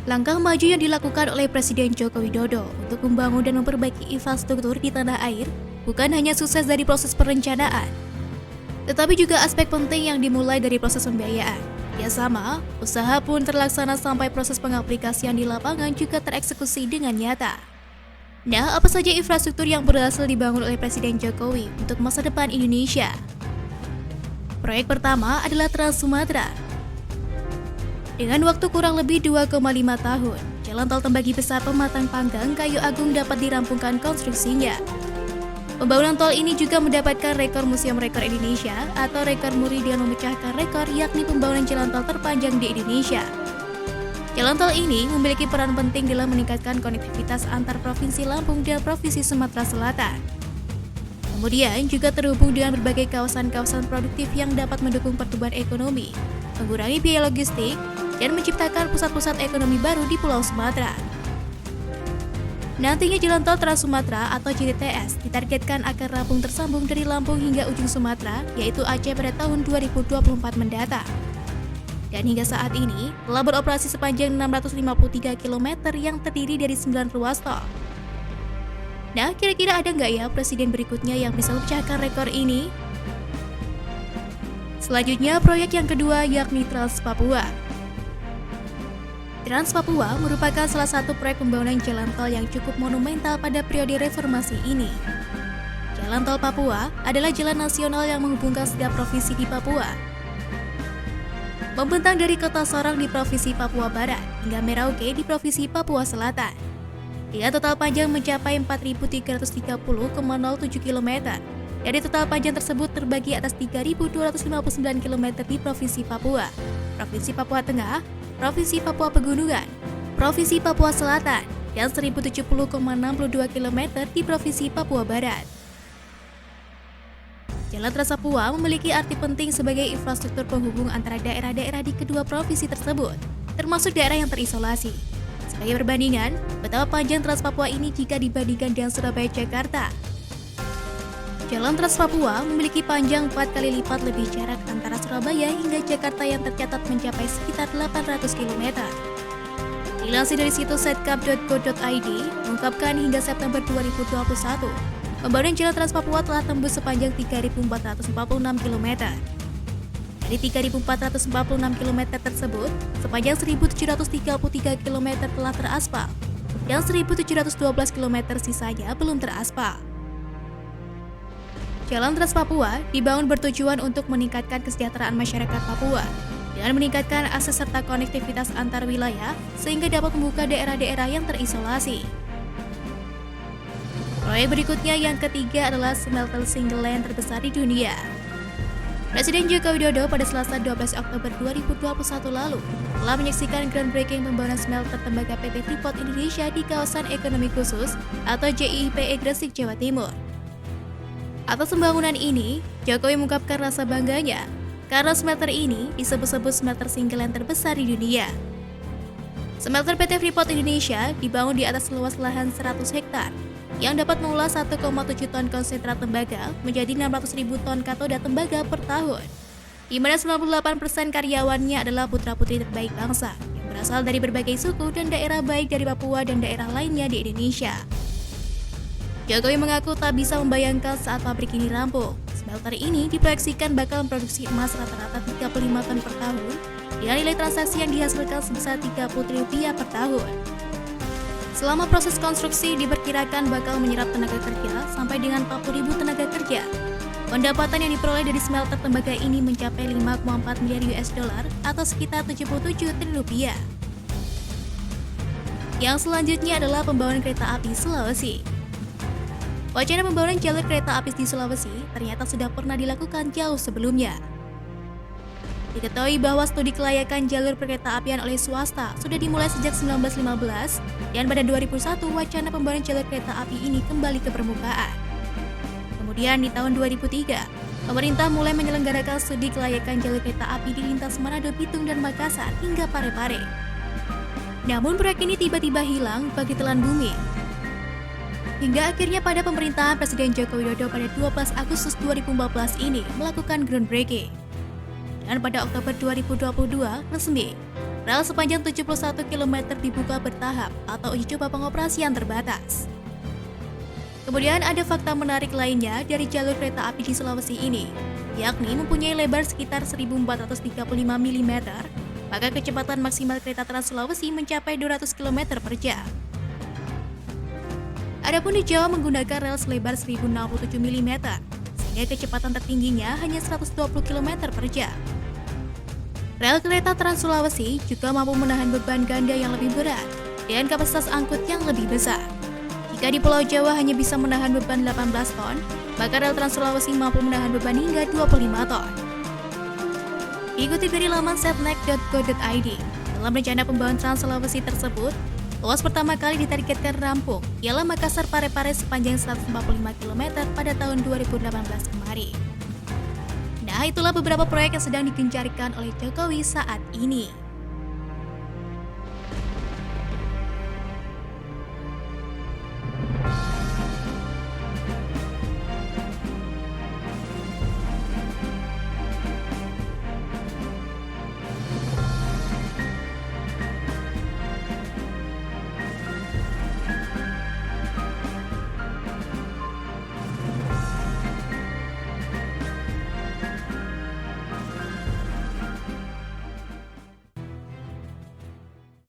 Langkah maju yang dilakukan oleh Presiden Joko Widodo untuk membangun dan memperbaiki infrastruktur di tanah air bukan hanya sukses dari proses perencanaan, tetapi juga aspek penting yang dimulai dari proses pembiayaan. Ya sama, usaha pun terlaksana sampai proses pengaplikasian di lapangan juga tereksekusi dengan nyata. Nah, apa saja infrastruktur yang berhasil dibangun oleh Presiden Jokowi untuk masa depan Indonesia? Proyek pertama adalah Trans Sumatera. Dengan waktu kurang lebih 2,5 tahun, jalan tol Tembagi Besar Pematang Panggang Kayu Agung dapat dirampungkan konstruksinya. Pembangunan tol ini juga mendapatkan rekor Museum Rekor Indonesia atau rekor muri dengan memecahkan rekor, yakni pembangunan jalan tol terpanjang di Indonesia. Jalan tol ini memiliki peran penting dalam meningkatkan konektivitas antar Provinsi Lampung dan Provinsi Sumatera Selatan. Kemudian juga terhubung dengan berbagai kawasan-kawasan produktif yang dapat mendukung pertumbuhan ekonomi, mengurangi biaya logistik, dan menciptakan pusat-pusat ekonomi baru di Pulau Sumatera. Nantinya Jalan Tol Trans Sumatera atau JTTS ditargetkan akan rampung tersambung dari Lampung hingga ujung Sumatera, yaitu Aceh pada tahun 2024 mendatang. Dan hingga saat ini telah beroperasi sepanjang 653 km yang terdiri dari 9 ruas tol. Nah, kira-kira ada nggak ya presiden berikutnya yang bisa memecahkan rekor ini? Selanjutnya, proyek yang kedua yakni Trans Papua. Trans Papua merupakan salah satu proyek pembangunan jalan tol yang cukup monumental pada periode reformasi ini. Jalan tol Papua adalah jalan nasional yang menghubungkan setiap provinsi di Papua. Membentang dari kota Sorong di Provinsi Papua Barat hingga Merauke di Provinsi Papua Selatan. Dengan total panjang mencapai 4.330,07 km. Dari total panjang tersebut terbagi atas 3.259 km di Provinsi Papua, Provinsi Papua Tengah, Provinsi Papua Pegunungan, Provinsi Papua Selatan, dan 1.070,62 km di Provinsi Papua Barat. Jalan Trans Papua memiliki arti penting sebagai infrastruktur penghubung antara daerah-daerah di kedua provinsi tersebut, termasuk daerah yang terisolasi. Sebagai perbandingan, betapa panjang Trans Papua ini jika dibandingkan dengan Surabaya Jakarta. Jalan Trans Papua memiliki panjang 4 kali lipat lebih jarak antara Surabaya hingga Jakarta yang tercatat mencapai sekitar 800 km. Dilansir dari situs setkap.go.id, mengungkapkan hingga September 2021, pembangunan Jalan Trans Papua telah tembus sepanjang 3.446 km. Dari 3.446 km tersebut, sepanjang 1.733 km telah teraspal, dan 1.712 km sisanya belum teraspal. Jalan Trans Papua dibangun bertujuan untuk meningkatkan kesejahteraan masyarakat Papua dengan meningkatkan akses serta konektivitas antar wilayah sehingga dapat membuka daerah-daerah yang terisolasi. Proyek berikutnya yang ketiga adalah smelter single line terbesar di dunia. Presiden Joko Widodo pada Selasa 12 Oktober 2021 lalu telah menyaksikan groundbreaking pembangunan smelter tembaga PT Freeport Indonesia di kawasan ekonomi khusus atau JIPE Gresik, Jawa Timur. Atas pembangunan ini, Jokowi mengungkapkan rasa bangganya karena smelter ini disebut-sebut smelter single line terbesar di dunia. Smelter PT Freeport Indonesia dibangun di atas luas lahan 100 hektar yang dapat mengolah 1,7 ton konsentrat tembaga menjadi 600.000 ton katoda tembaga per tahun, di mana 98% karyawannya adalah putra-putri terbaik bangsa yang berasal dari berbagai suku dan daerah baik dari Papua dan daerah lainnya di Indonesia. Jokowi mengaku tak bisa membayangkan saat pabrik ini rampung. Smelter ini diproyeksikan bakal memproduksi emas rata-rata 35 ton per tahun dengan nilai transaksi yang dihasilkan sebesar Rp30 per tahun. Selama proses konstruksi diperkirakan bakal menyerap tenaga kerja sampai dengan 40.000 tenaga kerja. Pendapatan yang diperoleh dari smelter tembaga ini mencapai 5,4 miliar US dollar atau sekitar 77 triliun rupiah. Yang selanjutnya adalah pembangunan kereta api Sulawesi. Wacana pembangunan jalur kereta api di Sulawesi ternyata sudah pernah dilakukan jauh sebelumnya. Diketahui bahwa studi kelayakan jalur kereta apian oleh swasta sudah dimulai sejak 1915 dan pada 2001 wacana pembangunan jalur kereta api ini kembali ke permukaan. Kemudian di tahun 2003, pemerintah mulai menyelenggarakan studi kelayakan jalur kereta api di lintas Manado, Bitung, dan Makassar hingga Parepare. Namun proyek ini tiba-tiba hilang bagi telan bumi. Hingga akhirnya pada pemerintahan Presiden Joko Widodo pada 12 Agustus 2014 ini melakukan groundbreaking. Dan dan pada Oktober 2022 resmi, rel sepanjang 71 km dibuka bertahap atau uji coba pengoperasian terbatas. Kemudian ada fakta menarik lainnya dari jalur kereta api di Sulawesi ini, yakni mempunyai lebar sekitar 1435 mm, maka kecepatan maksimal kereta Trans Sulawesi mencapai 200 km per jam. Adapun di Jawa menggunakan rel selebar 1067 mm, sehingga kecepatan tertingginya hanya 120 km per jam. Rel kereta Trans Sulawesi juga mampu menahan beban ganda yang lebih berat dengan kapasitas angkut yang lebih besar. Jika di Pulau Jawa hanya bisa menahan beban 18 ton, maka rel Trans Sulawesi mampu menahan beban hingga 25 ton. Ikuti dari laman setnek.go.id, dalam rencana pembangunan Trans Sulawesi tersebut, ruas pertama kali ditargetkan rampung ialah Makassar Parepare sepanjang 145 km pada tahun 2018 kemarin. Nah, itulah beberapa proyek yang sedang digencarkan oleh Jokowi saat ini.